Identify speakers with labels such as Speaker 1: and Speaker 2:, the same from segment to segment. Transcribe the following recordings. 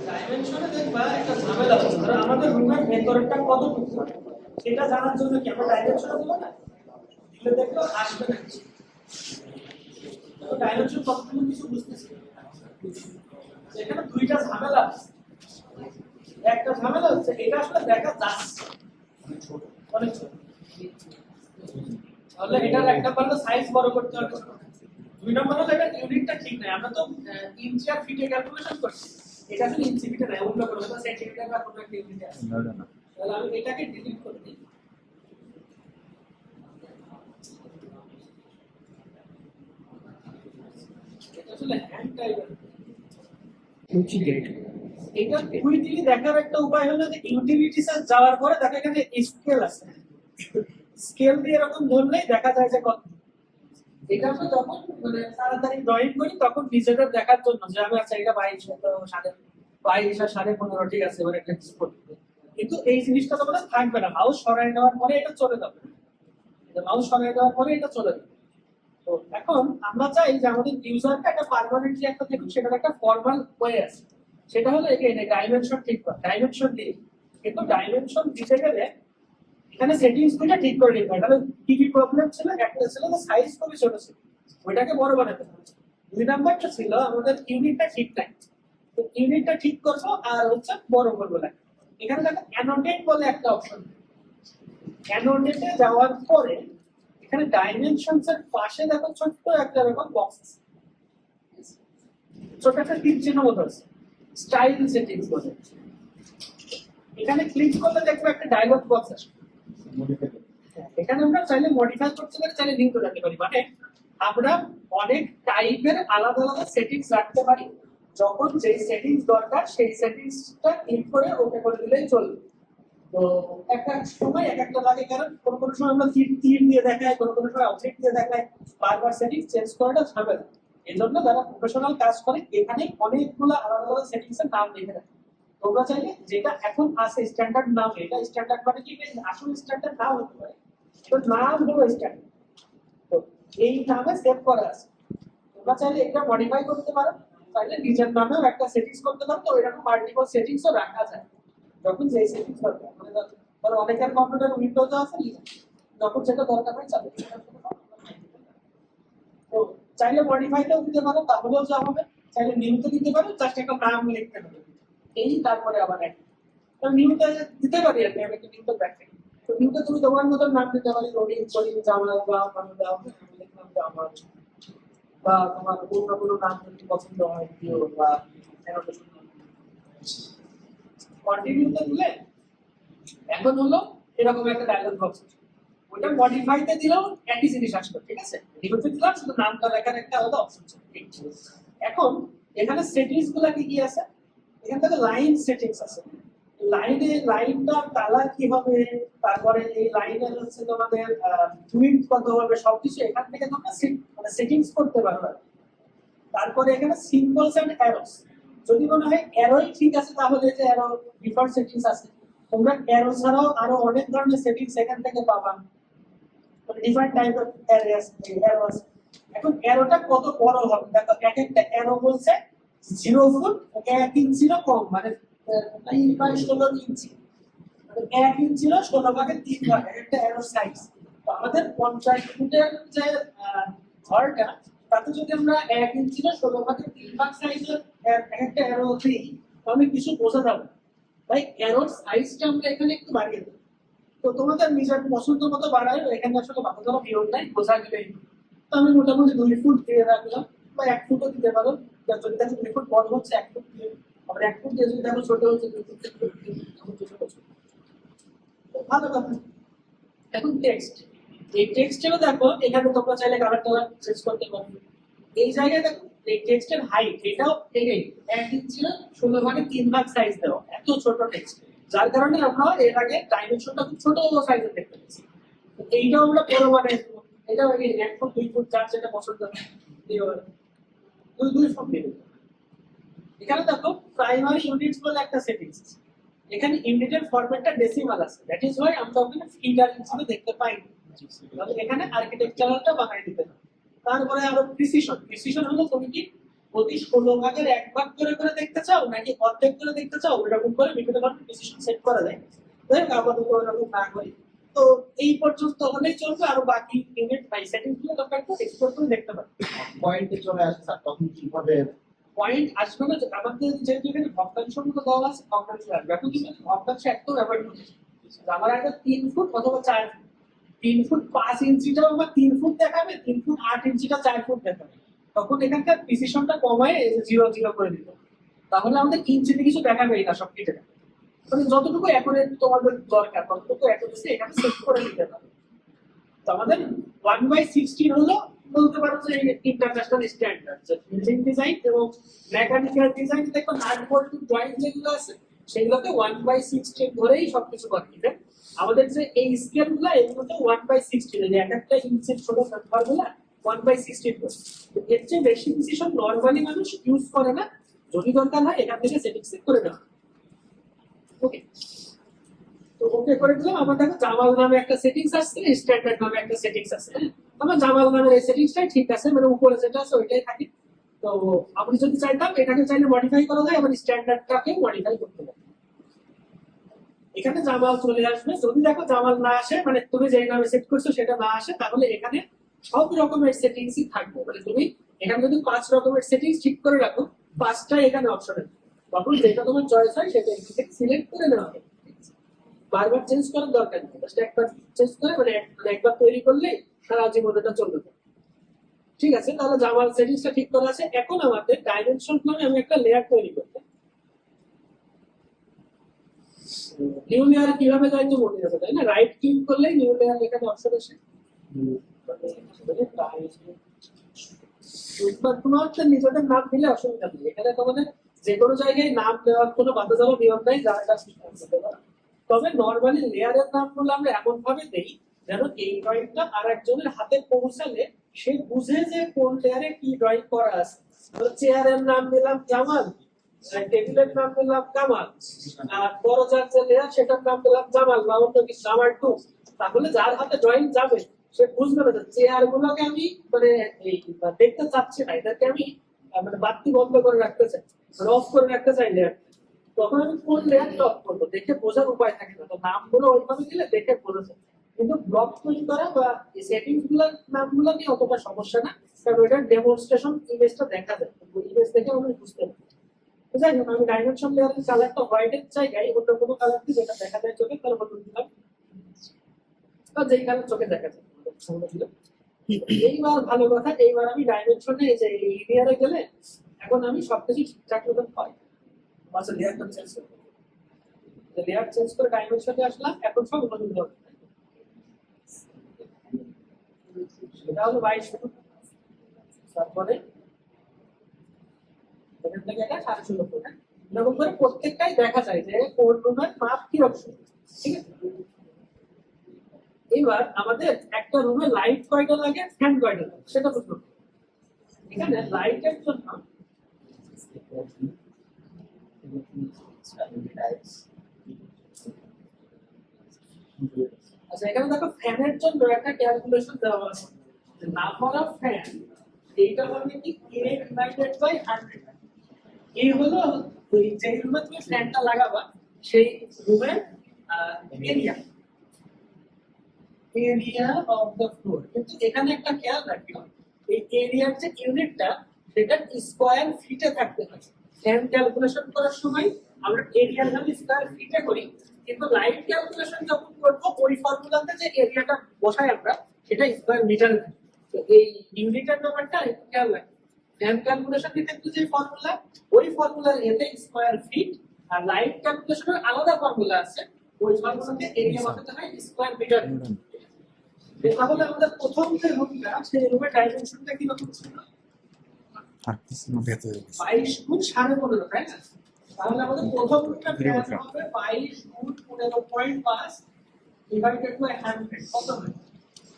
Speaker 1: ডাইমেনশনে দেখবা একটা ঝামেলা আছে, ধরো আমাদের রুমের ভেতরটা কতটুকু সেটা জানার জন্য কি আমরা ডাইমেনশনে দেব না, দিলে দেখো আসবে না। তো ডাইমেনশন কতটুকু কিছু বুঝতেছি এখানে দুইটা ঝামেলা আছে। একটা ঝামেলা হচ্ছে এটা আসলে দেখা যাচ্ছে অনেক ছোট, তাহলে এটার একটা পারলে সাইজ বড় করতে হবে। দুই নম্বর হলো এটা ইউনিটটা ঠিক নাই, আমরা তো ইঞ্চি আর ফিটে ক্যালকুলেশন করছি, এটা আসলে ইঞ্চি ফিটে নাই, অন্য কোনো হয়তো সেন্টিমিটার বা কোনো একটা ইউনিটে আছে। তাহলে আমি এটাকে ডিলিট করে দিই। এটা আসলে হ্যান্ড টাইপের এটা কুইকলি দেখার একটা উপায় হলো যে ইউটিলিটিসে যাওয়ার পরে দেখো এখানে স্কেল আছে, স্কেল দিয়ে এরকম ধরলেই দেখা যায় যে কত। এটা আমরা যখন মানে তাড়াতাড়ি ড্রয়িং করি তখন নিজেদের দেখার জন্য যে আমি আচ্ছা এটা 22 তো 22 আর 15.5 ঠিক আছে, এবার একটা কিছু করতে। কিন্তু এই জিনিসটা তো আমাদের থাকবে না, মাউস সরাই নেওয়ার পরে এটা চলে যাবে, মাউস সরাই নেওয়ার পরে এটা চলে যাবে। তো এখন আমরা চাই যে আমাদের ইউজারটা একটা পার্মানেন্টলি একটা দেখুন, সেটার একটা ফর্মাল ওয়ে আছে, সেটা হলো এখানে ডাইমেনশন ঠিক করা, ডাইমেনশন দিই। কিন্তু ডাইমেনশন দিতে গেলে এখানে সেটিংস গুলো ঠিক করে নিতে হয়। তাহলে কি কি প্রবলেম ছিল, একটা ছিল যে সাইজ খুবই ছোট ছিল, ওইটাকে বড় বানাতে হবে। দুই নাম্বারটা ছিল আমাদের ইউনিটটা ঠিক নাই, তো ইউনিটটা ঠিক করবো আর হচ্ছে বড় করবো লাগে। এখানে দেখো অ্যানোটেট বলে একটা অপশন, অ্যানোটেটে যাওয়ার পরে এখানে ডাইমেনশনস এর পাশে দেখো ছোট্ট একটা এরকম বক্স আছে, ছোট একটা তীর চিহ্ন মতো আছে, স্টাইল সেটিংস বলে। এখানে ক্লিক করলে দেখবে একটা ডায়লগ বক্স আসবে, এখানে আমরা চাইলে মডিফাই করতে পারি, চাইলে লিঙ্ক রাখতে পারি, মানে আমরা অনেক টাইপের আলাদা আলাদা সেটিংস রাখতে পারি। যখন যেই সেটিংস দরকার সেই সেটিংসটা ক্লিক করে ওকে করে দিলেই চলবে। তো এক এক সময় এক একটা লাগে, কারণ কোন কোন সময় আমরা তীর তীর দিয়ে দেখাই, কোন কোন সময় অবজেক্ট দিয়ে দেখাই, বারবার সেটিংস চেঞ্জ করাটা ঝামেলা। এই জন্য যারা প্রফেশনাল কাজ করে এখানে অনেকগুলো আলাদা আলাদা সেটিংস এর নাম লিখে রাখে। তোমরা চাইলে যেটা এখন আছে স্ট্যান্ডার্ড নাম, এটা স্ট্যান্ডার্ড মানে কি আসল স্ট্যান্ডার্ড নাও হতে পারে, তো নাম হলো স্ট্যান্ডার্ড, তো এই নামে সেভ করা আছে। তোমরা চাইলে এটা মডিফাই করতে পারো, চাইলে নিজের নামেও একটা সেটিংস করতে পারো, তো এরকম মাল্টিপল সেটিংসও রাখা যায় যখন যেই সেটিংস দরকার। মানে ধরো অনেকের কম্পিউটার উইন্ডোজও আছে, যখন যেটা দরকার হয় চালু তো চাইলে মডিফাইটাও দিতে পারো, তাহলেও যা হবে। চাইলে নিউতে দিতে পারো, জাস্ট একটা নাম লিখতে হবে, এই তারপরে আবার এক তো নিউতে দিতে পারি আর আমি একটা নিউতে ব্যাখ্যা। তো নিউতে তুমি তোমার মতো নাম দিতে পারি, রবি করিম জামাল বা মানদা, আমি লিখলাম জামাল, বা তোমার অন্য কোনো নাম যদি পছন্দ হয় দিও, বা অ্যানোটেশন কন্টিনিউতে দিলে এখন হলো এরকম একটা ডায়লগ বক্স, ওটা মডিফাইতে দিলেও একই জিনিস আসবে, ঠিক আছে। নিউতে দিলাম শুধু নামটা লেখার একটা আলাদা অপশন ছিল। এখন এখানে সেটিংস গুলো কি কি আছে, এখান থেকে লাইন সেটিংস আছে, লাইনে লাইনটা কালার কি হবে, তারপরে এই লাইনের হচ্ছে তোমাদের উইডথ কত হবে, সবকিছু এখান থেকে তোমরা মানে সেটিংস করতে পারবে। তারপরে এখানে সিম্বলস এন্ড অ্যারোস, যদি মনে হয় অ্যারোই ঠিক আছে তাহলে যে অ্যারো ডিফল্ট সেটিংস আছে, তোমরা অ্যারো ছাড়াও আরো অনেক ধরনের সেটিংস এখান থেকে পাবা, ডিফারেন্ট টাইপ অফ অ্যারোস। এখন অ্যারোটা কত বড় হবে, দেখো এক একটা অ্যারো বলছে 0 ফুট 1 ইঞ্চিরও কম, মানে 16 ইঞ্চি, মানে 1 ইঞ্চিরও 16 ভাগের 3 ভাগ একটা অ্যারো সাইজ। তো আমাদের 50 ফুটের যে ঘরটা, তাতে যদি আমরা 1 ইঞ্চিরও 16 ভাগের 3 ভাগ সাইজের একটা অ্যারো দিই, তাহলে কিছু বোঝা যাবে। তাই অ্যারোর সাইজটা আমরা এখানে একটু বাড়িয়ে দেব। তো তোমাদের নিজের পছন্দ মতো বাড়ায়, এখানে আসলে বাধা ধরা নিয়ম নাই, বোঝা গেলেই। তো আমি মোটামুটি 2 ফুট দিয়ে রাখলাম, বা 1 ফুটও দিতে পারো, যদি দেখো 2 ফুট বড় হচ্ছে 1 ফুট দিয়ে, আবার 1 ফুট দিয়ে যদি দেখো ছোট হচ্ছে 2 ফুট ভালো কথা। এখন টেক্সট, এই টেক্সটেও দেখো এখানে তোমরা চাইলে কালারটা চেঞ্জ করতে পারো। এই জায়গায় দেখো এই টেক্সটের হাইট, এটাও এই 1 ইঞ্চি 16 ভাগের 3 ভাগ সাইজ দেওয়া, এত ছোট টেক্সট, যার কারণে আমরা এর আগে ডাইমেনশনটা খুব ছোট সাইজে দেখতে পাচ্ছি। এইটাও আমরা বড় বানাই দেবো, এটাও 1 ফুট 2 ফুট যার যেটা পছন্দ হয় দুই ফুট দিয়ে দেবো। এখানে দেখো প্রাইমারি ইউনিটস বলে একটা সেটিংস, এখানে ইউনিটের ফরম্যাটটা ডেসিমাল আছে, দ্যাট ইজ ওয়াই আমরা ওখানে ফিট আর ইঞ্চিতে দেখতে পাই না। তাহলে এখানে আর্কিটেকচারালটা বানাই দিতে হবে। তারপরে আরো প্রিসিশন, প্রিসিশন হলো তুমি কি প্রতি 16 ভাগের 1 ভাগ করে দেখতে চাও নাকি অর্ধেক করে দেখতে চাও, এরকম করে বিভিন্ন ধরনের ডিসিশন সেট করা যায়। তাই আপাতত এরকম না করি। তো এই পর্যন্ত হলেই চলবে, আর বাকি ইউনিট বাই সেটিংস গুলো তোমরা একটু এক্সপ্লোর করে দেখতে পারো।
Speaker 2: পয়েন্টে চলে আসে স্যার, তখন কিভাবে
Speaker 1: পয়েন্ট আসবে না, আমাদের যেহেতু এখানে ভগ্নাংশগুলো দেওয়া আছে ভগ্নাংশ আসবে। এখন কিন্তু ভগ্নাংশ একদম অ্যাভয়েড করছি। আমার একটা 3 ফুট অথবা 4 ফুট, 3 ফুট 5 ইঞ্চিটা বা 3 ফুট দেখাবে, 3 ফুট 8 ইঞ্চিটা 4 ফুট দেখাবে, তখন এখানকার প্রিসিশনটা কমায় 0 করে দিত। তাহলে আমাদের ইঞ্চিতে কিছু দেখাবে না, সব কেটে যাবে। মানে যতটুকু অ্যাকুরেট তোমাদের দরকার ততটুকু অ্যাকুরেসি এখানে সেট করে দিতে পারবে। তো আমাদের 1/16 হলো বলতে পারো যে ইন্টারন্যাশনাল স্ট্যান্ডার্ড, যে বিল্ডিং ডিজাইন এবং মেকানিক্যাল ডিজাইন দেখো নাট বোল্ট ড্রয়িং যেগুলো আছে সেগুলোতে 1/16 ধরেই সবকিছু করে দিবে। আমাদের যে এই স্কেলগুলো এগুলোতে 1/16, যে এক একটা ইঞ্চির ছোট নাম্বারগুলো 1/16 করে। তো এর চেয়ে বেশি প্রিসিশন নরমালি মানুষ ইউজ করে না, যদি দরকার হয় এখান থেকে সেটিংস করে নেওয়া। ওকে, তো ওকে করে দিলাম। আমার দেখো জামাল নামে একটা সেটিংস আসছে, স্ট্যান্ডার্ড নামে একটা সেটিংস আছে। আমার জামাল নামের এই সেটিংসটাই ঠিক আছে, মানে উপরে যেটা আছে ওইটাই থাকে। তো আপনি যদি চাইতাম এটাকে চাইলে মডিফাই করা যায়, আবার স্ট্যান্ডার্ডটাকে মডিফাই করতে পারেন। এখানে জামাল চলে আসবে। যদি দেখো জামাল না আসে, মানে তুমি যেই নামে সেট করছো সেটা না আসে, তাহলে এখানে সব রকমের সেটিংসই থাকবে। মানে তুমি এখানে যদি 5 রকমের সেটিংস ঠিক করে রাখো, 5টাই এখানে অপশন আছে, তখন যেটা তোমার চয়েস হয় সেটা এখান থেকে সিলেক্ট করে নেওয়া হবে। বারবার চেঞ্জ করার দরকার নেই, জাস্ট একবার চেঞ্জ করে মানে একবার তৈরি করলে সারা জীবন এটা চলবে। ঠিক আছে, তাহলে জামাল সেটিংসটা ঠিক করা আছে। এখন আমাদের ডাইমেনশন নামে আমি একটা লেয়ার তৈরি করতে, নিউ লেয়ার কিভাবে যাই তো মনে যাবে, তাই না? রাইট ক্লিক করলে নিউ লেয়ার এখানে অপশন আসে। তোমার নিজেদের নাম দিলে অসুবিধা নেই, এখানে তোমাদের যে কোনো জায়গায় নাম দেওয়ার কোনো বাধ্যতামূলক নিয়ম নাই, যারা এটা সিস্টেম করতে পারে। তবে নরমালি লেয়ারের নামগুলো আমরা এমন ভাবে দেই যেন এই ড্রয়িংটা আর একজনের হাতে পৌঁছালে সে বুঝে যে কোন লেয়ারে কি ড্রয়িং করা আছে। তো চেয়ারের নাম দিলাম জামাল, টেবিলের নাম দিলাম কামাল, আর দরজার যে লেয়ার সেটার নাম দিলাম জামাল বা অন্য কিছু জামাল 2। তাহলে যার হাতে ড্রয়িং যাবে সে বুঝবে না যে চেয়ার গুলোকে আমি মানে এই দেখতে চাচ্ছি না, এটাকে আমি মানে বাতি বন্ধ করে রাখতে চাই, অফ করে রাখতে চাই লেয়ার। তখন আমি কোন লেয়ারটা অফ করবো দেখে বোঝার উপায় থাকে না। তো নামগুলো ওইভাবে দিলে দেখে বোঝা যায়। কিন্তু ব্লক তৈরি করা বা সেটিংস গুলোর নামগুলো নিয়ে অতটা সমস্যা না, কারণ ওইটা ডেমনস্ট্রেশন ইমেজটা দেখা যায়, ইমেজ দেখে আমি বুঝতে পারি। যাই হোক, আমি ডাইমেনশন লেয়ারের কালারটা হোয়াইটের জায়গায় অন্য কোনো কালার দিয়ে যেটা দেখা যায় চোখে তার হলুদ দিলাম, বা যেই কালার চোখে দেখা যায়। এইবার ভালো কথা, এইবার আমি ডাইমেনশনে এই যে লেয়ারে গেলে এখন আমি সবকিছু ঠিকঠাক মতন পাই। আচ্ছা, লেয়ারটা চেঞ্জ করব, লেয়ার চেঞ্জ করে ডাইমেনশনে আসলাম, এখন সব হলুদ হবে। সেটা হলো 22 ফুট, তারপরে এখান থেকে এটা 16.5 ফুট। এরকম করে প্রত্যেকটাই দেখা যায় যে কোন রুমের মাপ কিরকম। ঠিক আছে, এবার আমাদের একটা রুমে লাইট কয়টা লাগে, ফ্যান কয়টা লাগে সেটা বুঝতে হবে। এখানে লাইটের জন্য আচ্ছা, এখানে দেখো ফ্যানের জন্য একটা ক্যালকুলেশন দেওয়া আছে, যে নাম্বার অফ ফ্যান এইটা হবে কি A ডিভাইডেড বাই 100। এই হলো ওই যে রুমে তুমি ফ্যানটা লাগাবা সেই রুমের area, area of the floor. কিন্তু এখানে একটা খেয়াল রাখিও, এই এরিয়ার যে ইউনিটটা সেটা স্কয়ার ফিটে থাকতে হবে। ফ্যান ক্যালকুলেশন করার সময় আমরা এরিয়ার ভ্যালু স্কয়ার ফিটে করি, কিন্তু লাইট ক্যালকুলেশন যখন করব ওই ফর্মুলাতে যে এরিয়াটা বসাই আমরা সেটা স্কয়ার মিটারে থাকে। তো এই ইউনিটের ব্যাপারটা একটু খেয়াল রাখি। ফ্যান ক্যালকুলেশনের ক্ষেত্রে যে ফর্মুলা, ওই ফর্মুলার এতে স্কয়ার ফিট, আর লাইট ক্যালকুলেশনের আলাদা ফর্মুলা আছে, ওই ফর্মুলাতে এরিয়া বসাতে হয় স্কয়ার মিটার। তাহলে আমাদের প্রথম যে রুমটা সেই রুমের ডাইমেনশনটা কি রকম ছিল? 22 গুণ 15.5, তাই না? তাহলে আমাদের প্রথম রুমটা হবে 22 গুণ 15.5 ডিভাইডেড বাই 100 কত হবে?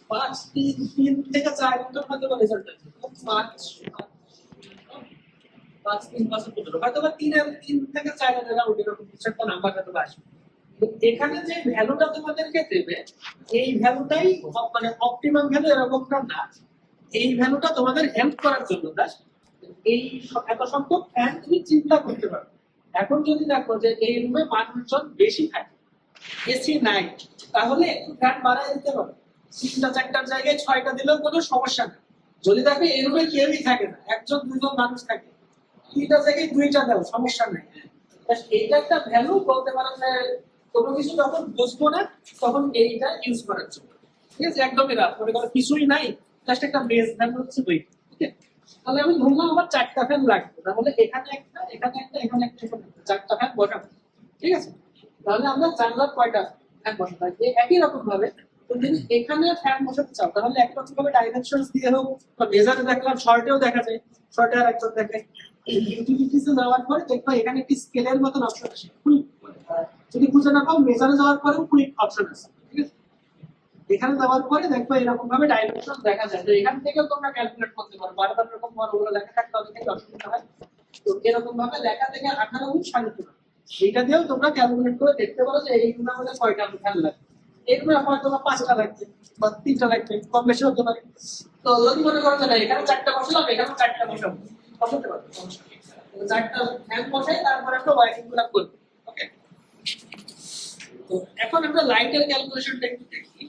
Speaker 1: 5 3 থেকে 4 গুণ হয়তো রেজাল্ট আছে। 5 3 5 15 হয়তো 3 থেকে 4 এর আউট এরকম কিছু একটা নাম্বার হয়তো আসবে। এখানে যে ভ্যালুটা তোমাদেরকে দেবে এই ভ্যালুটাই মানে অপটিমাম ভ্যালু এরকমটা না, এই ভ্যালুটা তোমাদের হেল্প করার জন্য। এই এত সংখ্যক ফ্যান তুমি চিন্তা করতে পারো। এখন যদি দেখো যে এই রুমে মানুষজন বেশি থাকে, এসি নাই, তাহলে একটু ফ্যান বাড়ায় দিতে পারো, 3টা 4টার জায়গায় 6টা দিলেও কোনো সমস্যা নেই। যদি দেখো এই রুমে কেউই থাকে না, 1 2 জন মানুষ থাকে, 3টা জায়গায় 2টা দাও, সমস্যা নেই। এইটা একটা ভ্যালু বলতে পারো যে কোনো কিছু যখন বুঝবো না তখন এইটা ইউজ করার জন্য, ঠিক আছে? একদমই রাত মনে করো কিছুই নাই, জাস্ট একটা বেস ভ্যালু হচ্ছে ওই, ঠিক আছে? তাহলে আমি ধরলাম আমার 4টা ফ্যান লাগবে, তাহলে এখানে একটা, এখানে একটা, এখানে একটা, এখানে একটা, 4টা ফ্যান বসাবো, ঠিক আছে? তাহলে আমরা জানলার কয়টা ফ্যান বসাতে হয়। একই রকম ভাবে তুমি এখানে ফ্যান বসাতে চাও, তাহলে একরকম ভাবে ডাইমেনশনস দিয়ে হোক বা মেজারে দেখলাম, শর্টেও দেখা যায়, শর্টে আর একজন দেখে। ইউটিলিটিসে যাওয়ার পরে দেখো এখানে একটি স্কেলের মতন অপশন আছে, কুইক। যদি বুঝে না পাও মেজারে যাওয়ার পরে কুইক অপশন আছে, ঠিক আছে? এখানে যাওয়ার পরে দেখো এরকম ভাবে ডাইমেনশন দেখা যায়, তো এখান থেকেও তোমরা ক্যালকুলেট করতে পারো। বারবার এরকম বড়গুলো লেখা থাকলে অনেকেই অসুবিধা হয়, তো এরকম ভাবে লেখা থেকে 18 গুণ 3.5, এইটা দিয়েও তোমরা ক্যালকুলেট করে দেখতে পারো যে এই গুণ আমাদের কয়টা ফ্যান লাগবে। এই গুণ আমার তোমার 5টা লাগবে বা 3টা লাগবে, কম বেশি হতে পারে। তো যদি মনে করো যে না এখানে 4টা বসালাম, এখানে 4টা বসাবো, বসাতে পারো, সমস্যা নেই। 4টা ফ্যান বসাই, তারপরে আমরা ওয়ারিং গুলো করব। ওকে, তো এখন আমরা লাইটের ক্যালকুলেশনটা একটু দেখি।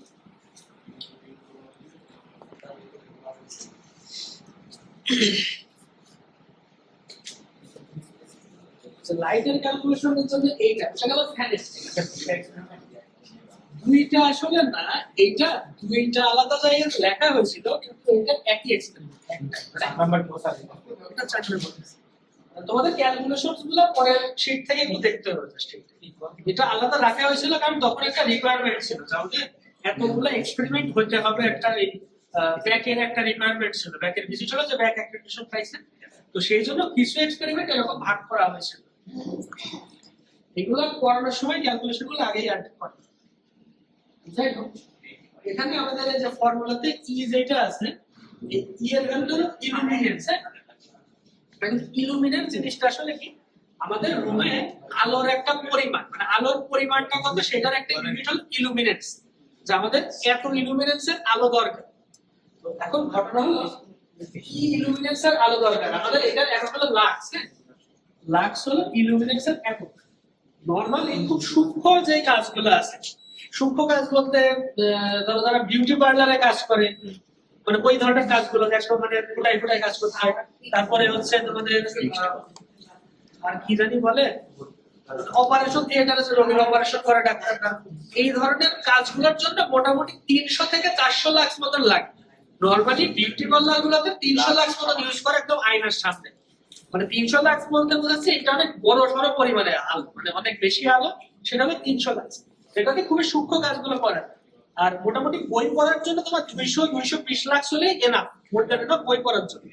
Speaker 1: লাইটের ক্যালকুলেশনের জন্য এইটা সেটা ফ্যানের, দুইটা আসলে না, এইটা দুইটা আলাদা জায়গায় লেখা হয়েছিল, কিন্তু এটা একই এক্সপেরিমেন্ট,
Speaker 2: নাম্বার বসা
Speaker 1: এটা 4 নম্বর। তোমাদের ক্যালকুলেশনস গুলো পরের শীট থেকে একটু দেখতে হবে জাস্ট। এটা আলাদা রাখা হয়েছিল কারণ তখন একটা রিকোয়ারমেন্ট ছিল, যাতে এতগুলো এক্সপেরিমেন্ট হতে হবে, একটা ব্যাকের একটা রিকোয়ারমেন্ট ছিল, ব্যাকের ভিজিট হলো যে ব্যাক অ্যাক্রিডিটেশন পাইছে, তো সেই জন্য কিছু এক্সপেরিমেন্ট এরকম ভাগ করা হয়েছিল। এগুলো করানোর সময় ক্যালকুলেশন গুলো আগেই অ্যাড করা। যাই হোক, এখানে আমাদের এই যে ফর্মুলাতে ই যেটা আছে, এই ই এর ভ্যালু হলো ইলুমিনেন্স। মানে ইলুমিনেন্স জিনিসটা আসলে কি, আমাদের রুমে আলোর একটা পরিমাণ, মানে আলোর পরিমাণটা কত সেটার একটা ইউনিট হলো ইলুমিনেন্স, যে আমাদের এত ইলুমিনেন্সের আলো দরকার। তো এখন ঘটনা হলো কি ইলুমিনেন্সের আলো দরকার আমাদের, এটার একক হলো লাক্স। লাক্স হলো ইলুমিনেন্সের একক। নরমালি খুব সূক্ষ্ম যে কাজগুলো আছে, সূক্ষ্ম কাজ বলতে ধরো যারা বিউটি পার্লারে কাজ করে, মানে ওই ধরনের কাজগুলো দেখো, মানে ফুটাই ফুটাই কাজ করতে হয়। তারপরে হচ্ছে তোমাদের আর কি জানি বলে, অপারেশন থিয়েটারে যে রোগীর অপারেশন করে ডাক্তাররা, এই ধরনের কাজগুলোর জন্য মোটামুটি 300 থেকে 400 লাখ মতন লাগে। নরমালি বিউটি পার্লার গুলোতে 300 লাখ মতন ইউজ করে একদম আয়নার সামনে। মানে 300 লাখ বলতে বোঝাচ্ছে এটা অনেক বড় সড়ো পরিমাণে আলো, মানে অনেক বেশি আলো, সেটা হলো 300 লাখ। সেটাতে খুবই সূক্ষ্ম কাজগুলো করে। আর মোটামুটি বই পড়ার জন্য তোমার 200-220 লাখ হলেই এনাফ, বই পড়ার জন্য।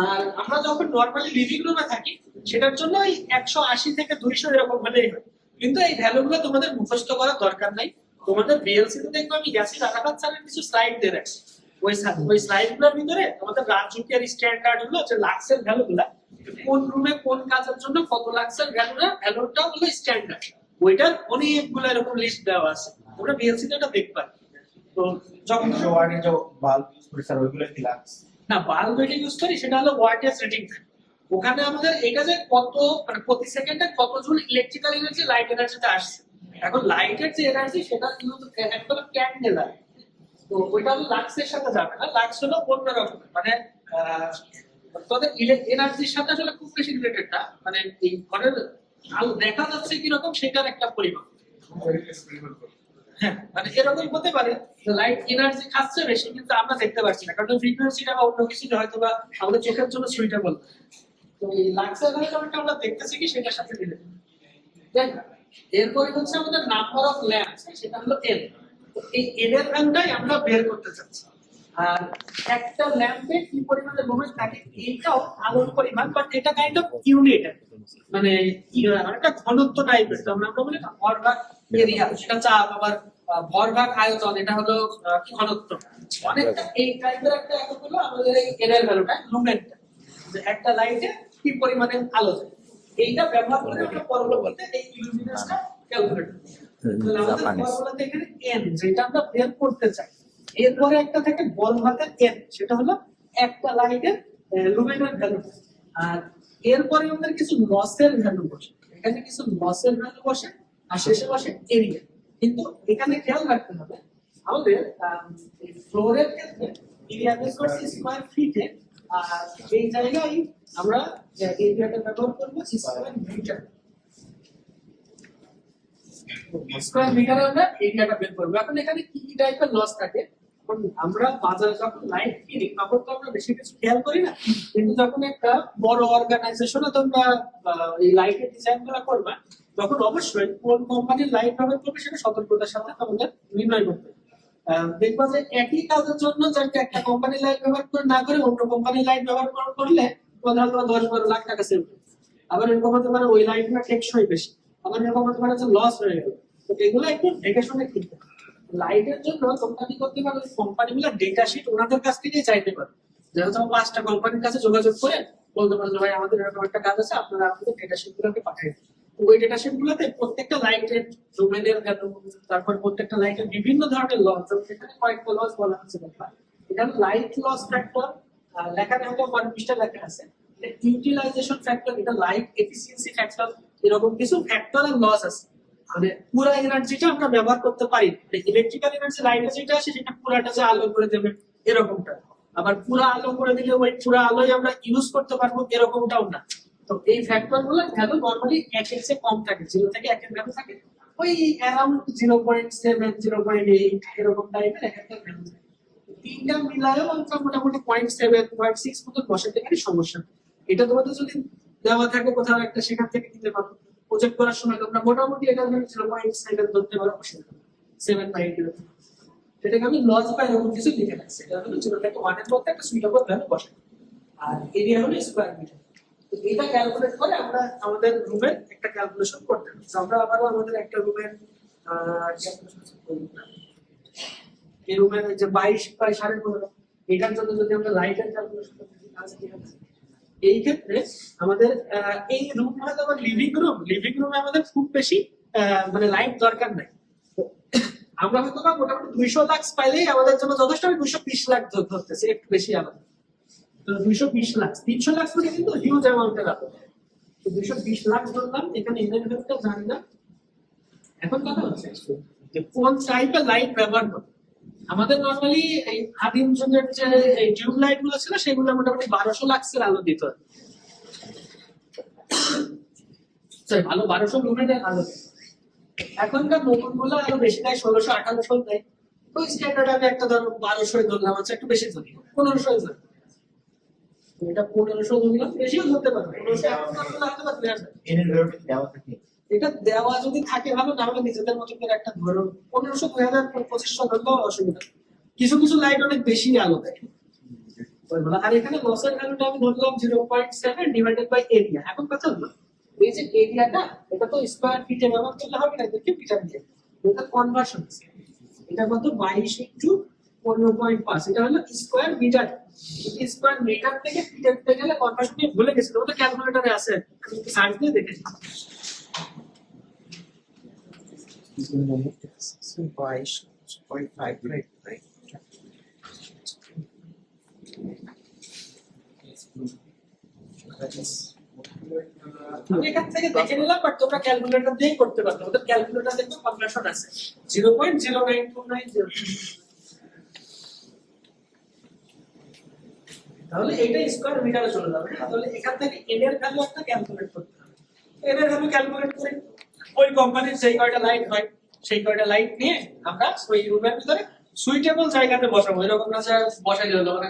Speaker 1: আর আমরা যখন নরমালি লিভিং রুমে থাকি, সেটার জন্য ওই 180 থেকে 200 এরকম হলেই হয়। কিন্তু এই ভ্যালুগুলো তোমাদের মুখস্থ করার দরকার নাই। তোমাদের বিএলসি তে দেখবো আমি গেছি, রাখাত স্যারের কিছু স্লাইড দিয়ে রাখছি, ওই স্লাইডগুলোর ভিতরে আমাদের রাজুকের স্ট্যান্ডার্ড হলো যে লাক্সের ভ্যালুগুলা কোন রুমে কোন কাজের জন্য কত লাক্সের ভ্যালুটা হলো স্ট্যান্ডার্ড, ওইটার অনেকগুলো এরকম লিস্ট দেওয়া আছে, তোমরা বিএলসি তে এটা দেখবা। তো যখন
Speaker 2: ওয়ার্ডে যে বাল্ব ইউজ করি স্যার ওইগুলো কি লাগছে
Speaker 1: না, বাল্ব যেটা ইউজ করি সেটা হলো ওয়াটেজ রেটিং। ওখানে আমাদের এটা যে কত, মানে প্রতি সেকেন্ডে কত জুল ইলেকট্রিক্যাল এনার্জি লাইট এনার্জিতে আসছে। এখন লাইটের যে এনার্জি সেটা কিন্তু একদম ক্যান্ডেল, তো ওইটা হলো লাক্সের সাথে যাবে না, লাক্স হলো অন্য রকম, মানে তোদের এনার্জির সাথে আসলে খুব বেশি রিলেটেড না, মানে এই ঘরের আলো দেখা যাচ্ছে কি রকম সেটার একটা পরিমাপ। হ্যাঁ, মানে এরকম হতে পারে যে লাইট এনার্জি খাচ্ছে বেশি, কিন্তু আমরা দেখতে পাচ্ছি না, কারণ ফ্রিকোয়েন্সিটা বা অন্য কিছু হয়তো বা আমাদের চোখের জন্য সুইটেবল। তো এই লাক্সের ভ্যালুটা আমরা দেখতেছি কি সেটার সাথে রিলেটেড। এরপরে হচ্ছে আমাদের নাম্বার অফ ল্যাম্পস, সেটা হলো এন। তো এই এন এর ভ্যালুটাই আমরা বের করতে চাচ্ছি। আর একটা ল্যাম্পে কি পরিমাণে লুমেন থাকে এইটাও আলোর পরিমাণ, বাট এটা কাইন্ড অফ ইউনিট, মানে একটা ঘনত্ব টাইপের। আমরা বলি না ভরভাগ এরিয়া, সেটা চাপ, আবার ভরভাগ আয়তন, এটা হলো ঘনত্ব। অনেকটা এই টাইপের একটা একক হলো আমাদের এই এন এর ভ্যালুটা, লুমেনটা, যে একটা লাইটে কি পরিমাণে আলো যায়। এইটা ব্যবহার করে আমরা পরবর্তীতে এই ইলুমিনেন্সটা ক্যালকুলেট করি। আমাদের ফর্মুলাতে এখানে n যেটা আমরা বের করতে চাই, এরপরে একটা থাকে বড় হাতের n, সেটা হলো একটা লাইটের লুমেনের ভ্যালু, আর এরপরে আমাদের কিছু লসের ভ্যালু বসে, এখানে কিছু লসের ভ্যালু বসে, আর শেষে বসে এরিয়া। কিন্তু এখানে খেয়াল রাখতে হবে আমাদের ফ্লোরের ক্ষেত্রে এরিয়া বেস করছি স্কয়ার ফিটে, আর এই জায়গায় আমরা এরিয়াটা ব্যবহার করবো স্কয়ার মিটার। স্কয়ার মিটারে আমরা এরিয়াটা বের করবো। এখন এখানে কি কি টাইপের লস থাকে, এখন আমরা বাজারে যখন লাইট কিনি তখন তো আমরা বেশি কিছু খেয়াল করি না, কিন্তু যখন একটা বড় অর্গানাইজেশনে তোমরা এই লাইটের ডিজাইন গুলো করবা, তখন অবশ্যই কোন কোম্পানির লাইট ব্যবহার করবে সেটা সতর্কতার সাথে তোমাদের নির্ণয় করতে হবে। দেখবা যে একই কাজের জন্য যাকে একটা কোম্পানির লাইট ব্যবহার করে না করে অন্য কোম্পানির লাইট ব্যবহার করলে তোমার 10-12 লাখ টাকা সেভ হবে। আবার এরকম হতে পারে ওই লাইটটা টেকসই বেশি, আবার এরকম হতে পারে যে লস হয়ে গেল। তো এগুলো একটু দেখে শুনে কিনতে হবে। লাইটের জন্য তোমরা কি করতে পারো, কোম্পানিগুলো ডেটা শিট ওনাদের কাছ থেকে চাইতে পারো। যেহেতু 5টা কোম্পানির কাছে যোগাযোগ করে বলতে পারো যে ভাই আমাদের এরকম একটা কাজ আছে, আপনারা আমাদের ডেটা শিট গুলোকে পাঠিয়ে দিন। ওই ডেটা শিট গুলোতে প্রত্যেকটা লাইটের ডোমেনের ভ্যালু, তারপর প্রত্যেকটা লাইটের বিভিন্ন ধরনের লস, সেখানে কয়েকটা লস বলা হচ্ছে। এখানে লাইট লস ফ্যাক্টর লেখা হয়তো 20টা লেখা আছে, ইউটিলাইজেশন ফ্যাক্টর, এটা লাইট এফিসিয়েন্সি ফ্যাক্টর, এরকম কিছু ফ্যাক্টর আর লস আছে। মানে পুরো এনার্জিটা আমরা ব্যবহার করতে পারি, ইলেকট্রিক্যাল এনার্জি লাইটে যেটা আসে সেটা পুরাটা যে আলো করে দেবে এরকমটা, আবার পুরো আলো করে দিলে ওই পুরো আলোই আমরা ইউজ করতে পারবো এরকমটাও না। তো এই ফ্যাক্টর গুলো ভ্যালু নরমালি 1 এর চেয়ে কম থাকে, 0 থেকে 1 এর ভ্যালু থাকে ওই অ্যারাউন্ড 0.7 0.8 এরকম টাইপের একটা ভ্যালু থাকে। তিনটা মিলায়ও আমরা মোটামুটি 0.7 0.6 মতো বসাতে পারি, সমস্যা নেই। এটা তোমাদের যদি দেওয়া থাকে কোথাও একটা, সেখান থেকে নিতে পারো। প্রজেক্ট করার সময় তোমরা মোটামুটি এটা 0.7 ধরতে পারো, অসুবিধা নেই, 7 বা 8 এরকম। সেটাকে আমি লস বা এরকম কিছু লিখে রাখছি, এটা হলো 0 থেকে 1 এর মধ্যে একটা সুইটেবল ভ্যালু বসাই, আর এরিয়া হলো স্কয়ার মিটার। তো এটা ক্যালকুলেট করে আমরা আমাদের রুমের একটা ক্যালকুলেশন করতে হবে। আমরা আবারও আমাদের একটা রুমের ক্যালকুলেশন করব। এই রুমের যে 22 বাই 15.5, এটার জন্য যদি আমরা লাইটের ক্যালকুলেশন করতে তাহলে কি হবে? এই ক্ষেত্রে আমাদের এই রুম হয়তো আমার লিভিং রুমে আমাদের খুব বেশি মানে লাইট দরকার নাই। তো আমরা হয়তো মোটামুটি 200 লাক্স পাইলেই আমাদের জন্য যথেষ্ট। আমি 220 লাখ ধরতেছি, একটু বেশি আলাদা। তো 220 লাখ 300 লাখ করে কিন্তু হিউজ অ্যামাউন্টের আলাদা। তো 220 লাখ ধরলাম, এখানে এনএন ভ্যালুটা জানি না। এখন কথা হচ্ছে যে কোন টাইপের লাইট ব্যবহার করব। আমাদের নরমালি এই আদিম যুগের যে এই টিউব লাইট গুলো ছিল সেগুলো মোটামুটি 1200 লাক্সের আলো দিত। ভালো 1200 লুমেনের আলো। এখনকার নতুন গুলো আরো বেশি দেয়, 1600-1800 দেয়। তো স্ট্যান্ডার্ড আমি একটা ধরো 1200 ধরলাম, আছে একটু বেশি ধরি 1500 ধরি। এটা 1500 ধরলাম, বেশিও ধরতে পারবে, 1500 এখন লাগতে পারবে।
Speaker 2: এর ভ্যালুটা দেওয়া থাকে,
Speaker 1: এটা দেওয়া যদি থাকে ভালো, না হলে নিজেদের মতো করে একটা ধরো 1500 2000 2500 ধরলেও অসুবিধা। কিছু কিছু লাইট অনেক বেশি আলো দেয়। আর এখানে লসের ভ্যালুটা আমি ধরলাম 0.7 ডিভাইডেড বাই এরিয়া। এখন কথা হলো এই যে এরিয়াটা, এটা তো স্কয়ার ফিটে ব্যবহার করলে হবে না, এদেরকে মিটার দিয়ে এটা কনভার্সন। এটা কত 22 ইনটু 15.5, এটা হলো স্কয়ার মিটার। স্কয়ার মিটার থেকে ফিটে গেলে কনভার্সন নিয়ে ভুলে গেছি, ওটা ক্যালকুলেটরে আছে, আমি সার্চ দিয়ে দেখেছি।
Speaker 2: 22.5 right?
Speaker 1: আমি এখান থেকে দেখে নিলাম, বাট তোমরা ক্যালকুলেটর দিয়েই করতে পারবে। ওদের ক্যালকুলেটর দেখবে কনভার্সন আছে 0.09290। তাহলে এটা স্কয়ার মিটারে চলে যাবে। তাহলে এখান থেকে এন এর ভ্যালু একটা ক্যালকুলেট করতে হবে। এন এর ভ্যালু ক্যালকুলেট করে ওই কোম্পানির যেই কয়টা লাইট হয় সেই কয়টা লাইট নিয়ে আমরা ওই রুমের ভিতরে সুইটেবল জায়গাতে বসাবো। এরকম না যে বসাই দিল মানে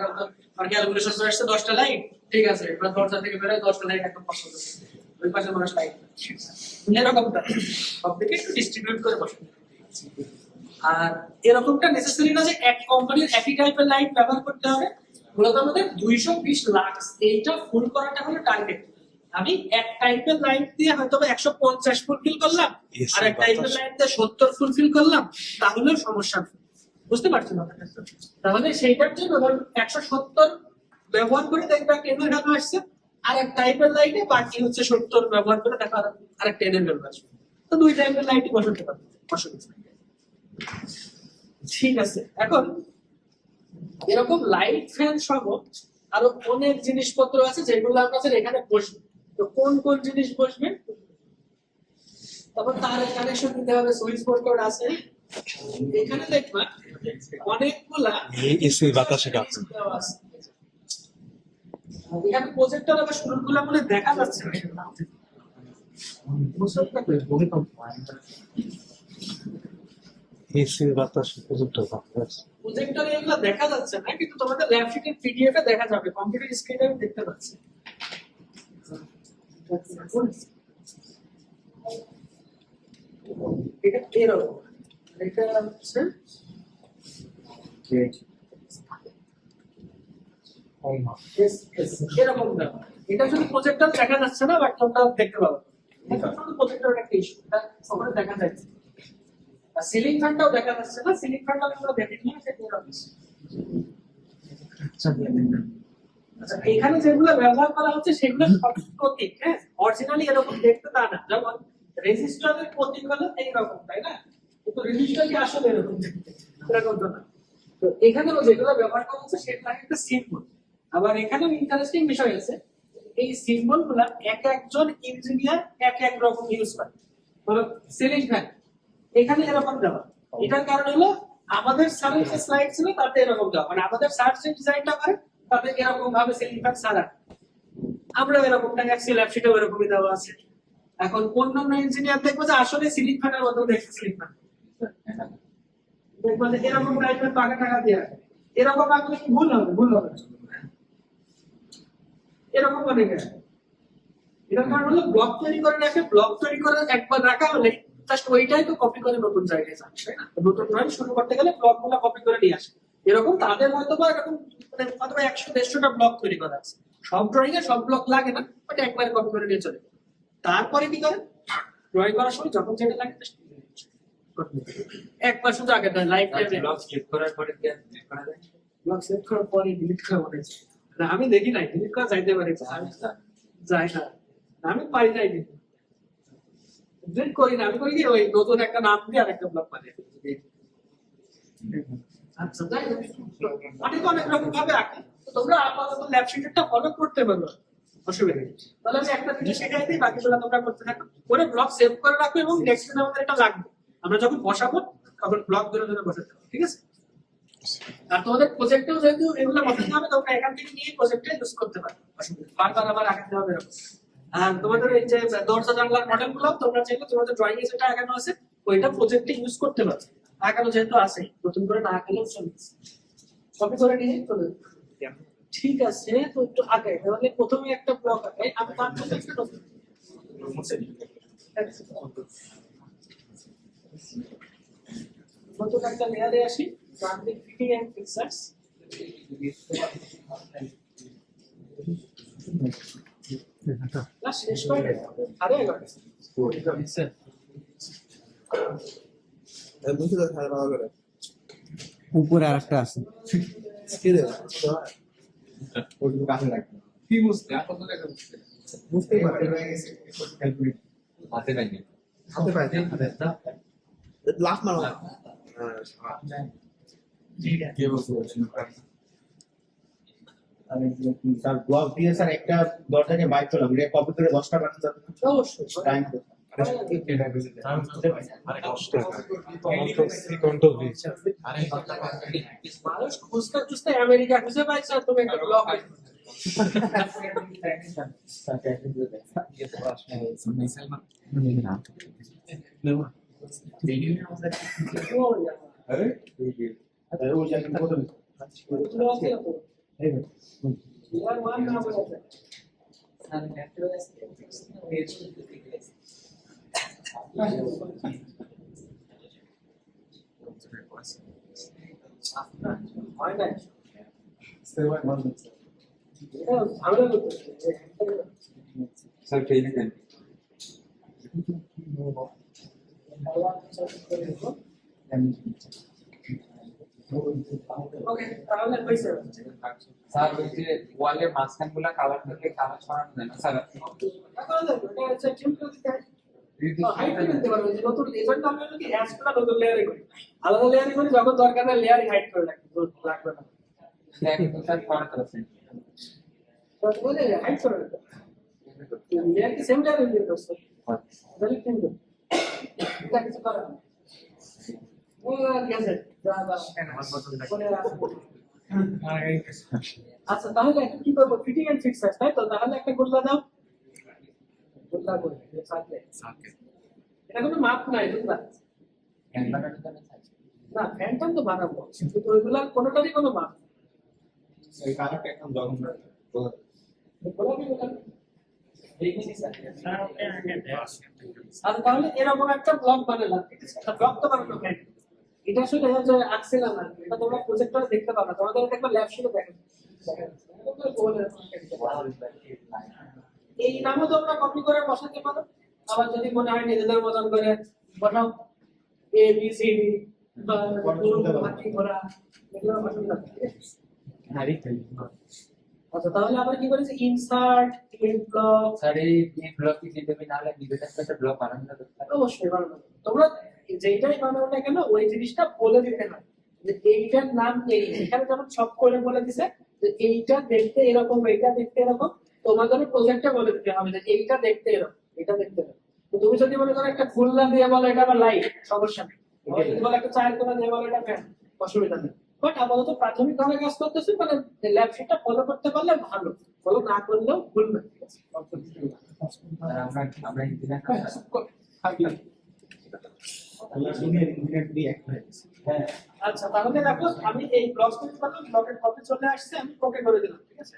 Speaker 1: আর ক্যালকুলেশন করে আসছে 10টা লাইট, ঠিক আছে, এবার দরজা থেকে বের হয় 10টা লাইট একদম পছন্দ করে ওই পাশে মানুষ লাইট, এরকমটা সব থেকে একটু ডিস্ট্রিবিউট করে বসাবো। আর এরকমটা নেসেসারি না যে এক কোম্পানির একই টাইপের লাইট ব্যবহার করতে হবে। মূলত আমাদের 220 লাখ এইটা ফুল করাটা হলো টার্গেট। আমি এক টাইপের লাইট দিয়ে হয়তো 150 ফুলফিল করলাম, আর এক টাইপের লাইট দিয়ে 70 ফুলফিল করলাম, তাহলেও সমস্যা নেই। বুঝতে পারছো না? তাহলে সেইটার জন্য ধরুন 170 ব্যবহার করে দেখবে একটা এনের ভ্যালু আসছে, আর এক টাইপের লাইটে বাকি হচ্ছে 70 ব্যবহার করে দেখা আর একটা এনের ভ্যালু আসবে। তো দুই টাইপের লাইটই বসাতে পারবে, অসুবিধা নেই। ঠিক আছে, এখন এরকম লাইট ফ্যান সহ আরো অনেক জিনিসপত্র আছে যেগুলো আমরা স্যার এখানে বসবে। তো কোন কোন জিনিস বসবে, তারপর তার কানেকশন দিতে হবে, সুইচ বোর্ড কোড আছে এখানে দেখবা অনেকগুলা
Speaker 3: এসি বাতাসে কাঁপছে।
Speaker 1: দেওয়া আছে। এখানে প্রজেক্টর আবার শুরুগুলো মনে দেখা যাচ্ছে না।
Speaker 3: এসি বাতাসে প্রজেক্টর কাঁপছে।
Speaker 1: প্রজেক্টরে এগুলো দেখা যাচ্ছে না, কিন্তু তোমাদের ল্যাব শিটের পিডিএফ এ দেখা যাবে, কম্পিউটার স্ক্রিনে আমি দেখতে পাচ্ছি। এটা এরকম, এটা হচ্ছে এরকম ব্যাপার। এটা শুধু প্রজেক্টর দেখা যাচ্ছে না, বাট তোমরা দেখতে পাবে। এটা শুধু প্রজেক্টরের একটা ইস্যু, এটা সবাই দেখা যাচ্ছে। আর সিলিং ফ্যানটাও দেখা যাচ্ছে না, সিলিং ফ্যানটা আমরা দেখে নিলাম, সেটা এরকম। আচ্ছা, এখানে যেগুলো ব্যবহার করা হচ্ছে সেগুলো সব প্রতীক, হ্যাঁ, অরিজিনালি এরকম দেখতে তা না। যেমন রেজিস্টারের প্রতীক হলো এইরকম, তাই না? কিন্তু রেজিস্টার কি আসলে এরকম দেখতে? এরকম তো না। তো এখানেও যেগুলো ব্যবহার করা হচ্ছে সেটা একটা সিম্বল। আবার এখানেও ইন্টারেস্টিং বিষয় আছে, এই সিম্বল গুলা এক একজন ইঞ্জিনিয়ার এক এক রকম ইউজ করে। ধরো সিলিং ফ্যান এখানে এরকম দেওয়া, এটার কারণ হলো আমাদের স্যারের যে স্লাইড ছিল তাতে এরকম দেওয়া, মানে আমাদের স্যার যে ডিজাইনটা করে তাতে এরকম ভাবে সিলিং ফ্যান সারা, আমরা এরকমটা এক্সেল ল্যাব শিটেও এরকমই দেওয়া আছে। এখন অন্যান্য ইঞ্জিনিয়ার দেখবো যে আসলে সিলিং ফ্যানের মতো দেখছে সিলিং ফ্যান, দেখবো যে এরকম টাইপের টাকা টাকা দেওয়া, এরকম আসলে কি ভুল হবে? ভুল হবে না। এরকম অনেক আছে। এটার কারণ হলো ব্লক তৈরি করে রাখে, ব্লক তৈরি করে একবার রাখা হলে জাস্ট ওইটাই তো কপি করে নতুন জায়গায় যাচ্ছে, তাই না? নতুন ড্রয়িং শুরু করতে গেলে ব্লক গুলো কপি করে নিয়ে আসে। এরকম তাদের হয়তো বা এরকম মানে হয়তো 100-150টা ব্লক তৈরি করা আছে, সব ড্রয়িং এ সব ব্লক লাগে না, বাট একবারে কপি করে নিয়ে চলে। তারপরে কি করে ড্রয়িং করার সময় যখন যেটা লাগে একবার শুধু আগে দেয়, লাইভ
Speaker 2: ব্লক ক্লিক করার পরে কি ডিলিট করা যায়?
Speaker 1: ব্লক সেট করার পরে ডিলিট করা মনে হচ্ছে না, আমি দেখি নাই ডিলিট করা যাইতে পারে, যায় না, আমি পারি নাই কিন্তু ডিলিট করি না। আমি করি কি ওই নতুন একটা নাম দিয়ে আরেকটা ব্লক বানিয়ে দিই। আচ্ছা, যাই হোক, অনেক অনেক রকম ভাবে আঁকে। তো তোমরা আপাতত ল্যাব শিটটা ফলো করতে পারো, অসুবিধা নেই। তাহলে আমি একটা জিনিস শেখাই দিই, বাকিগুলো তোমরা করতে থাকো। করে ব্লক সেভ করে রাখো এবং নেক্সট দিন আমাদের এটা লাগবে, আমরা যখন বসাবো তখন ব্লক ধরে ধরে বসাতে হবে, ঠিক আছে? আর তোমাদের প্রজেক্টেও যেহেতু এগুলো বসাতে হবে, তোমরা এখান থেকে নিয়ে প্রজেক্টে ইউজ করতে পারো, অসুবিধা নেই। বারবার আবার আঁকাতে হবে এরকম। আর তোমাদের এই যে দরজা জানলার মডেল গুলো তোমরা চাইলে তোমাদের ড্রয়িং এ যেটা আঁকানো আছে ওইটা প্রজেক্টে ইউজ করতে পারো। আঁকানো যেহেতু আছে, নতুন করে না আঁকালেও চলবে, কপি করে নিয়ে চলে যাবে। ঠিক আছে, তো একটু আগে তাহলে প্রথমে একটা ব্লক আঁকাই, আমি তার মধ্যে একটা নতুন একটা লেয়ারে আসি, ট্রানজিট ফিটিং এন্ড ফিক্সার্স। না শেষ করে দে, আরে এগারো
Speaker 4: উপরে আর একটা আছে।
Speaker 2: কি বুঝতে এখন তো দেখা বুঝতে বুঝতেই পারতে ক্যালকুলেট হাতে পাইনি হাতে পাইনি লাখ মারো কে বলছো আমি স্যার ব্লক দিয়ে স্যার একটা দরজাকে বাইক করলাম, এটা কপি করে 10টা বানাতে যাবে
Speaker 1: অবশ্যই
Speaker 2: টাইম
Speaker 1: মানুষ খুঁজতে খুঁজতে আমেরিকা খুঁজে পাইছে, আর তুমি একটা ব্লক হয় না, ঝামেলা করতে
Speaker 2: স্যার ট্রেনিং দেন
Speaker 1: ওকে, তাহলে হইছে।
Speaker 5: স্যার ওই যে ওয়ালের মাঝখানগুলো কালার করলে কালার ছড়ানো যায় না স্যার?
Speaker 1: তাহলে এটা হচ্ছে টিউটোরিয়াল দিতে হাইট দিতে পারবে, যে নতুন এজেন্ট আমরা যদি অ্যাডসগুলো নতুন লেয়ারে করি, আলাদা লেয়ারে করি, যখন দরকার না লেয়ারই হাইড করে রাখি, লাগবে না।
Speaker 5: একদম স্যার ছড়াতে পারছেন
Speaker 1: তাহলে হাইড করে দেবো লেয়ার কি সেম লেয়ার ইনক্লুড করছো তাহলে কি হবে এটা কিছু করা ও গেছে যা যা বলে আচ্ছা তাহলে এখন কি করবো ফিটিং এন্ড ফিক্সার তাই তো তাহলে একটা গোল্লা দাও গোল্লা করে সাথে এটা কোনো মাপ নাই বুঝলা
Speaker 5: ক্যামেরাটা তো না থাকে
Speaker 1: না ফ্যানটা তো বানাবো কিন্তু ওইগুলার কোনোটারই কোনো মাপ নেই।
Speaker 2: এই কালারটা একদম জঘন্য
Speaker 1: গোল্লা কি গোল্লা আচ্ছা তাহলে এরকম একটা ব্লক বানালাম ঠিক আছে একটা ব্লক তো বানানো হয় এটা আসলে যে আক্সেলাম আর এটা তোমরা প্রজেক্টরে দেখতে পাবে তোমাদের দেখবে ল্যাব শুরু দেখেন এই নামও তোমরা কপি করে বসাতে পারো আবার যদি মনে হয় নিজেদের মতন করে বসাও এ বি সি ডি বা বাকি করা এগুলো বসাতে পারো আচ্ছা তাহলে আমরা কি করেছি ইনসার্ট ক্লিপ ব্লক
Speaker 5: স্যার এই ব্লক কি দিতে হবে নাহলে নিজেদের একটা ব্লক বানানো দরকার
Speaker 1: অবশ্যই বানানো তোমরা যেটাই বানাও না কেন ওই জিনিসটা বলে দিতে হয় যে এইটার নাম এই এখানে যেমন সব করে বলে দিছে যে এইটা দেখতে এরকম এইটা দেখতে এরকম তোমাদের প্রজেক্টে বলে দিতে হবে যে এইটা দেখতে এরকম এটা দেখতে এরকম তো তুমি যদি মনে করো একটা খুলনা দিয়ে বলো এটা আবার লাইট সমস্যা নেই যদি বলো একটা চায়ের কোনা দিয়ে বলো এটা ফ্যান অসুবিধা নেই বাট আপাতত প্রাথমিক ভাবে কাজ করতেছি মানে ল্যাব শিটটা ফলো করতে পারলে ভালো ফলো না করলেও ভুল না ঠিক আছে
Speaker 5: আর আমরা ইঞ্জিনিয়ার
Speaker 2: হ্যাঁ
Speaker 1: আচ্ছা তাহলে দেখো আমি এই ব্লক তৈরি করলাম ব্লকের কপি চলে আসছে আমি ওকে করে দিলাম ঠিক আছে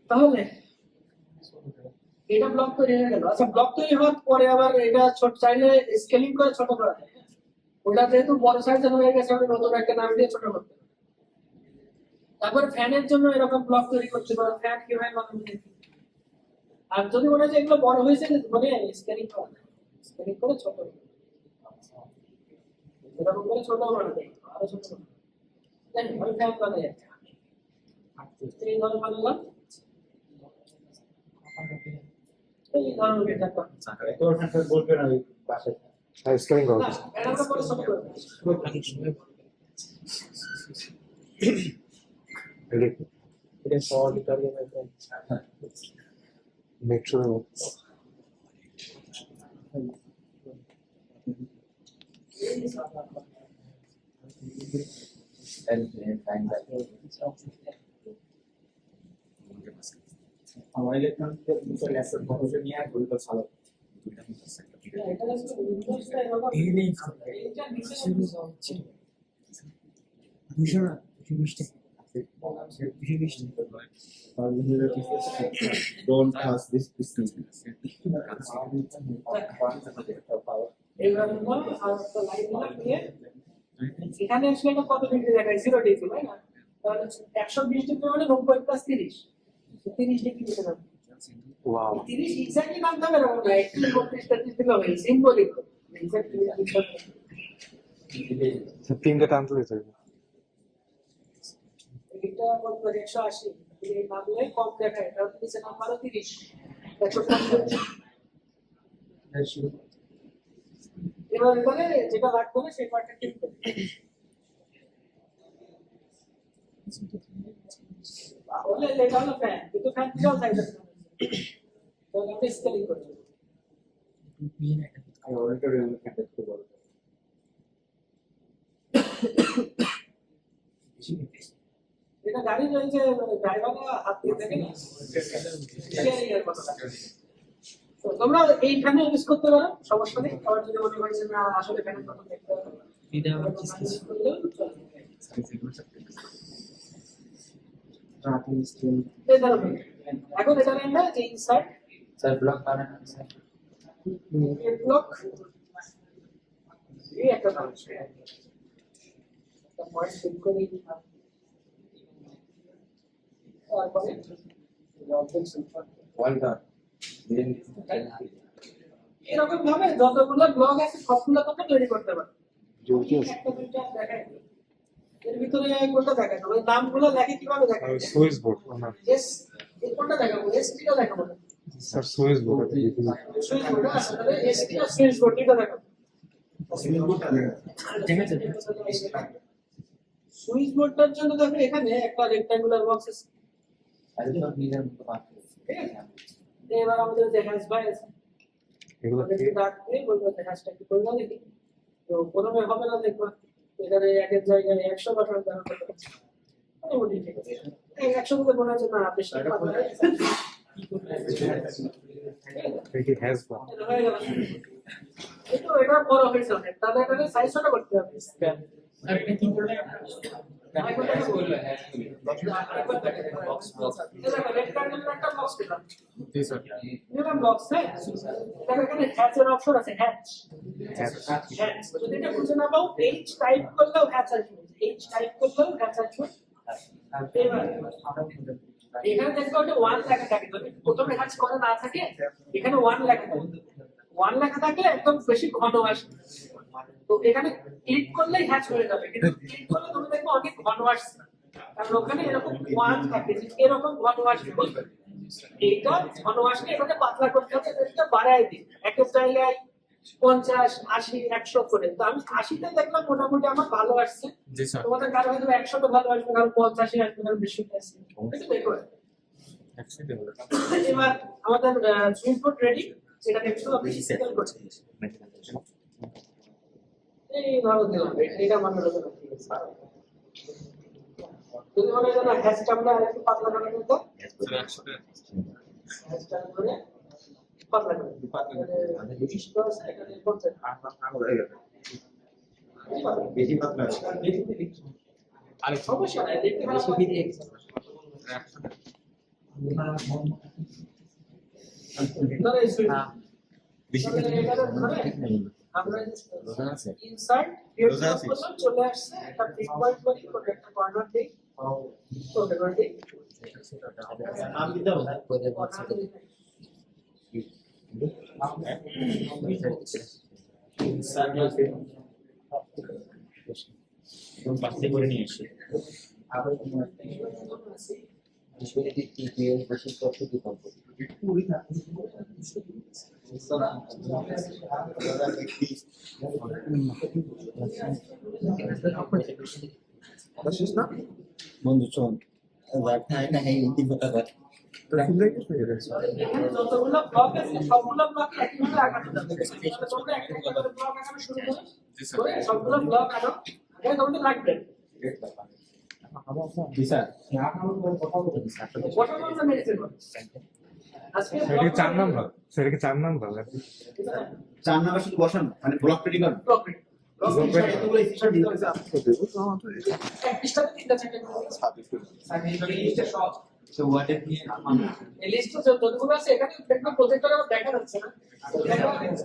Speaker 1: তাহলে এটা ব্লক তৈরি হয়ে গেল আচ্ছা ব্লক তৈরি হওয়ার পরে আবার এটা ছোট চাইলে স্কেলিং করে ছোট করা যায় ওটা যেহেতু বড় সাইজের হয়ে গেছে আমি নতুন একটা নাম দিয়ে ছোট করতে পারি তারপর ফ্যানের জন্য এরকম ব্লক তৈরি করতে পারো ফ্যান কিভাবে বানানো যায় আর যদি মনে হয় যে এগুলো বড় হয়েছে মানে স্কেলিং করা স্কেলিং করে ছোট এরকম করে ছোট বানানো যায় আরো ছোট তাই আমি ফ্যান বানাই এই ধরনের বানালাম এই ধরনের এটা
Speaker 2: তোর ফ্যানটা বলবে না ওই পাশে
Speaker 3: স্কেলিং করো
Speaker 1: না এটা করে ছোট করে
Speaker 2: এটা শর্ট ইটালিয়ান
Speaker 3: মেক শিওর
Speaker 2: আমার ইলেকট্রনিক্সের বিষয় ল্যাপটপ বড় নিয়ে আর বলতে ভালো
Speaker 1: এটা হচ্ছে উইন্ডোজটা এরকম এইটা নিচে
Speaker 2: Don't ask this question.
Speaker 1: এইভাবে বল আর তো লাইনগুলো নিয়ে এখানে আসলে এটা কত ডিগ্রি দেখায় 0 ডিগ্রি তাই না তাহলে 120 ডিগ্রি মানে 90 প্লাস 30 30 ডিগ্রি দিতে হবে
Speaker 3: ওয়াও
Speaker 1: 30 এক্স্যাক্টলি নামতে হবে এরকম না একটু 32 দিলে হবে সিম্বলিক এক্স্যাক্টলি
Speaker 3: তিনটা টানতে দিতে হবে
Speaker 1: এটা কত 180 এই নামলে কম দেখায় এটা নিচে নাম্বার 30 150 এবার এখানে যেটা লাগবে না সেই পার্টটা ক্লিক করব তাহলে এটা হলো ফ্যান কিন্তু ফ্যান কিরাও চাইছে তাহলে আমরা স্কেলিং করব
Speaker 2: I already remember the word.
Speaker 1: এটা গাড়ি রয়েছে মানে ড্রাইভাররা হাত দিয়ে দেখে না স্টিয়ারিং এর কথা তো তোমরা এইখানে ইউজ করতে পারো সমস্যা নেই আবার যদি মনে হয় যে না আসলে ফ্যানের কথা দেখতে হবে এটা এখন এটা আমরা যে ইনসার্ট
Speaker 5: স্যার ব্লক বানানো স্যার
Speaker 1: ব্লক এই একটা নাম পয়েন্ট সেট করে তারপরে
Speaker 5: ওয়াল ডট
Speaker 1: এরকম ভাবে যতগুলো ব্লগ আছে সবগুলো তোমরা তৈরি করতে পারো
Speaker 3: জ্যোতি আছে
Speaker 1: একটা দুইটা দেখাই এর ভিতরে কোনটা দেখাই তবে নামগুলো লেখে কিভাবে দেখাই
Speaker 3: সুইচ বোর্ড
Speaker 1: এস এই কোনটা দেখাবো এসটিটা দেখাবো
Speaker 3: sir switch board
Speaker 1: switch board আছে তাহলে এসটি আর সুইচ বোর্ড এটা দেখাবো সুইচ বোর্ডটার জন্য দেখো এখানে একটা রেক্ট্যাঙ্গুলার বক্স আছে
Speaker 5: একদম নিজের মতো মাত্র।
Speaker 1: ঠিক আছে? এবার আমাদের যে হ্যাশ বাই আছে
Speaker 3: এগুলো
Speaker 1: ওদের একটু ডাক দিয়ে বলবো যে হ্যাশটা একটু করে দাও দেখি। তো প্রথমে হবে না দেখবা এখানে একের জায়গায় 100 বসানো দেওয়া হবে। মোটামুটি ঠিক আছে। এই 100 মধ্যে মনে হচ্ছে না বেশি পাতলা হয়ে গেছে।
Speaker 3: এটি হ্যাজ বা
Speaker 1: এটা হয়ে গেল। একটু এটা বড় হয়েছে অনেক। তাহলে এটাকে সাইজ ছোট করতে হবে।
Speaker 5: আর এটা কি করলে হ্যাশ করলে হ্যাশ করলে বক্স বক্স
Speaker 1: এটা রেক্টাঙ্গেল একটা বক্স দিলাম।
Speaker 2: জি স্যার
Speaker 1: নিলাম বক্স হ্যাঁ। দেখো এখানে হ্যাচের অপশন আছে হ্যাচ। হ্যাচ যদি এটা বুঝে না পাও এইচ টাইপ করলেও হ্যাচ আসবে। এইচ টাইপ করলেও হ্যাচ আসবে। এবার এখানে দেখো ওটা 1 লেখা থাকে যদি প্রথমে হ্যাচ করা না থাকে এখানে 1 লেখা থাকে 1 লেখা থাকলে একদম বেশি ঘন আসে তো এখানে ক্লিক করলেই হ্যাচ হয়ে যাবে কিন্তু ক্লিক করলে তুমি দেখবে অনেক ঘন আসছে কারণ ওখানে এরকম 1 থাকে যে এরকম ঘন আসবে এইটা ঘন আসলে এখানে পাতলা করতে হবে এটা বাড়ায় দিই একটা জায়গায় 50 80 100 করে তো আমি 80 তে দেখলাম মোটামুটি আমার ভালো আসছে
Speaker 2: জি স্যার
Speaker 1: তোমাদের কারো হয়তো 100 তে ভালো আসবে কারো 50 আসবে কারো 20 আসবে এটা দেখো
Speaker 3: একসাথে হলো
Speaker 1: এবার আমাদের সুইচ রেডি এটা একটু আপনি সিগন্যাল করছেন এই ভালো দিলাম এটা মনে হলো না ঠিক আছে যদি মনে হয় না হ্যাশটা আমরা আরেকটু পাতলা করে নিতে হ্যাশটা করে পাতলা করে মানে বিশিষ্ট এখানে করতে
Speaker 4: বেশি পাতলা
Speaker 1: আর সমস্যা নাই দেখতে ভালো লাগে ধরে এই সুইচ
Speaker 4: বেশি
Speaker 1: আমরা ইনসার্ট করলাম চলে আসছে একটা পিক পয়েন্ট করি করে একটা কর্নার দিই ওকে করে দিই
Speaker 4: নাম দিতে হবে পাশে করে নিয়ে এসে
Speaker 5: বিষয়টি কি দিয়ে বেশি কষ্ট কি করব
Speaker 4: বন্ধু চল না এই তিন কথা কথা
Speaker 1: এখানে যতগুলো ব্লক আছে সবগুলো ব্লক একইভাবে আঁকাতে হবে তোমরা একটা করে ব্লক আঁকানো শুরু করো করে সবগুলো ব্লক আনো আগে তোমাদের লাগবে
Speaker 4: জি স্যার
Speaker 1: ওটা বলতে মেরেছে আজকে
Speaker 3: সেটাকে 4 নাম্বার সেটাকে 4 নাম্বার
Speaker 4: 4 নাম্বার শুধু বসানো মানে ব্লক রেডি করো
Speaker 1: ব্লক
Speaker 4: এতগুলো স্পেশাল দিতে হবে
Speaker 1: এক পৃষ্ঠাতে তিনটা চারটে
Speaker 5: আর এই লিস্টে সব তো ওয়াটার দিয়ে
Speaker 1: এই লিস্টে যতগুলো আছে এখানে দেখো প্রজেক্টরে দেখা যাচ্ছে না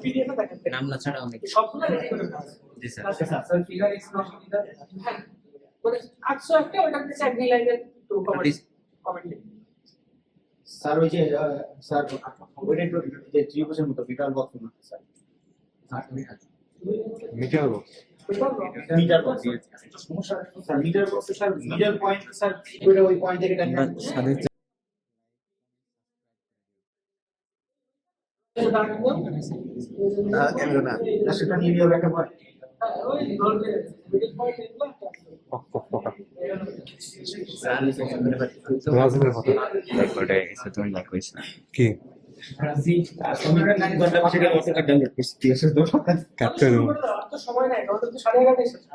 Speaker 1: পিডিএফ এ দেখা যাচ্ছে
Speaker 2: নামলা ছাড়া অনেক
Speaker 1: সবগুলো রেডি করে নাও
Speaker 2: জি স্যার
Speaker 1: আচ্ছা স্যার ফিগার এক্সপ্রেশন দিতে হ্যাঁ মানে 800 একটা ওটা দিতে এক লাইনের টু কমেন্ট
Speaker 4: স্যার ওই যে স্যার ওইটা একটু যে ত্রিভুজের মতো বিকাল বক্স না sir
Speaker 3: meter box
Speaker 4: meter box সমস্যা sir meter box sir meter point sir ওইটা ওই পয়েন্ট থেকে টাকা
Speaker 2: সাদের
Speaker 4: সেটা নিয়ে নিয়ে একটা পয়েন্ট
Speaker 1: ওই ধরবে মিডল পয়েন্ট এগুলো
Speaker 3: রাজনের কথা
Speaker 2: রেকর্ডে গেছে তুমি লাইক কইছ না
Speaker 3: কি
Speaker 4: ঘন্টা বসে গেলে অটোকার ডাউনলোড করছি ঠিক আছে তো
Speaker 3: কাটতে দেবো
Speaker 1: সময় নাই ওটা তো 11:30 এসেছে